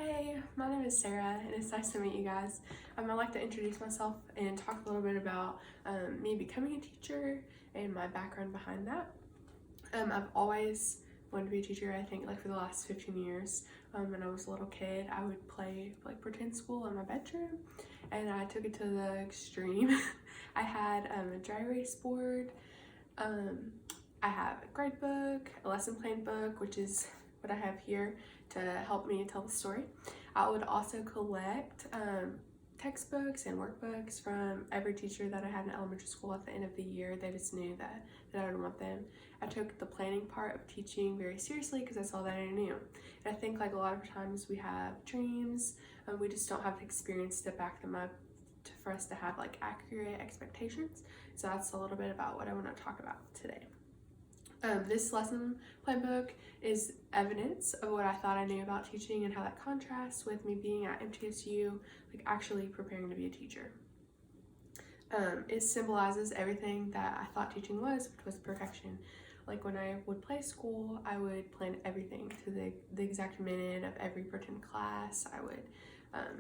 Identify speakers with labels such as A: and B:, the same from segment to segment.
A: Hey, my name is Sarah, and it's nice to meet you guys. I'd like to introduce myself and talk a little bit about me becoming a teacher and my background behind that. I've always wanted to be a teacher, I think, for the last 15 years. When I was a little kid, I would play pretend school in my bedroom, and I took it to the extreme. I had a dry erase board. I have a grade book, a lesson plan book, which is what I have here to help me tell the story. I would also collect textbooks and workbooks from every teacher that I had in elementary school at the end of the year. They just knew that I would want them. I took the planning part of teaching very seriously because that's all that I knew. And I think a lot of times we have dreams and we just don't have the experience to back them up for us to have accurate expectations. So that's a little bit about what I want to talk about today. This lesson plan book is evidence of what I thought I knew about teaching and how that contrasts with me being at MTSU, actually preparing to be a teacher. It symbolizes everything that I thought teaching was, which was perfection. When I would play school, I would plan everything to the exact minute of every pretend class. I would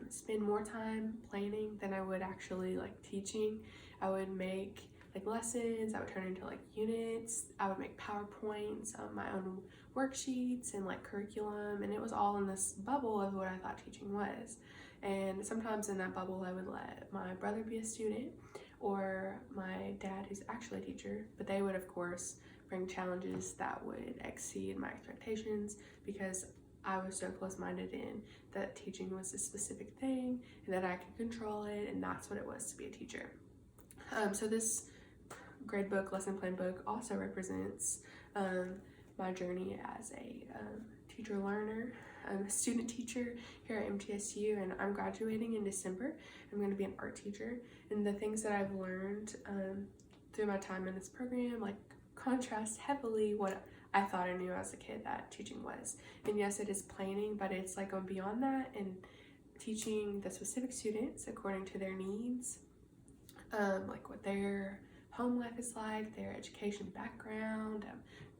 A: spend more time planning than I would actually teaching. I would make lessons, I would turn into units, I would make PowerPoints, my own worksheets and curriculum, and it was all in this bubble of what I thought teaching was. And sometimes in that bubble I would let my brother be a student or my dad, who's actually a teacher, but they would of course bring challenges that would exceed my expectations because I was so close-minded in that teaching was a specific thing and that I could control it, and that's what it was to be a teacher. So this grade book, lesson plan book also represents my journey as a teacher learner. I'm a student teacher here at MTSU, and I'm graduating in December. I'm going to be an art teacher, and the things that I've learned through my time in this program contrast heavily what I thought I knew as a kid that teaching was. And yes, it is planning, but it's going beyond that and teaching the specific students according to their needs, what their home life is their education background,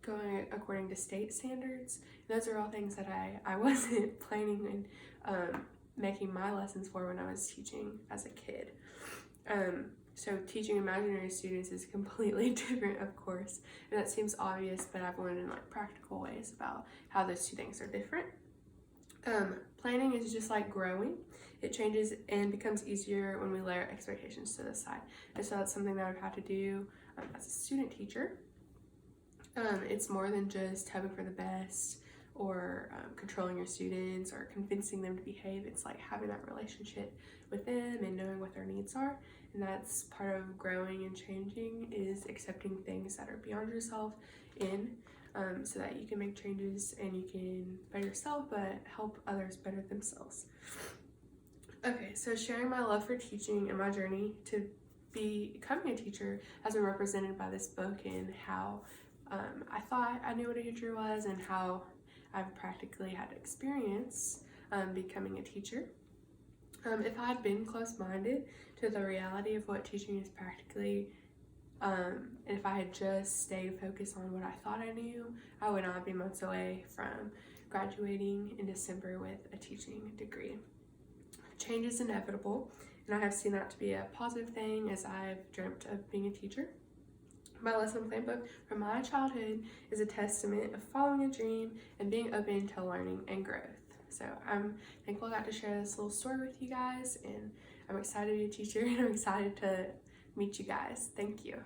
A: going according to state standards. And those are all things that I wasn't planning and making my lessons for when I was teaching as a kid. So teaching imaginary students is completely different, of course, and that seems obvious, but I've learned in practical ways about how those two things are different. Planning is just like growing. It changes and becomes easier when we lay our expectations to the side. And so that's something that I've had to do as a student teacher. It's more than just hoping for the best or controlling your students or convincing them to behave. It's having that relationship with them and knowing what their needs are. And that's part of growing and changing, is accepting things that are beyond yourself so that you can make changes and you can better yourself but help others better themselves. Okay, so sharing my love for teaching and my journey to becoming a teacher has been represented by this book and how I thought I knew what a teacher was and how I've practically had experience becoming a teacher. If I had been close-minded to the reality of what teaching is practically, and if I had just stayed focused on what I thought I knew, I would not be months away from graduating in December with a teaching degree. Change is inevitable, and I have seen that to be a positive thing as I've dreamt of being a teacher. My lesson plan book from my childhood is a testament of following a dream and being open to learning and growth. So I'm thankful I got to share this little story with you guys, and I'm excited to be a teacher and I'm excited to meet you guys. Thank you.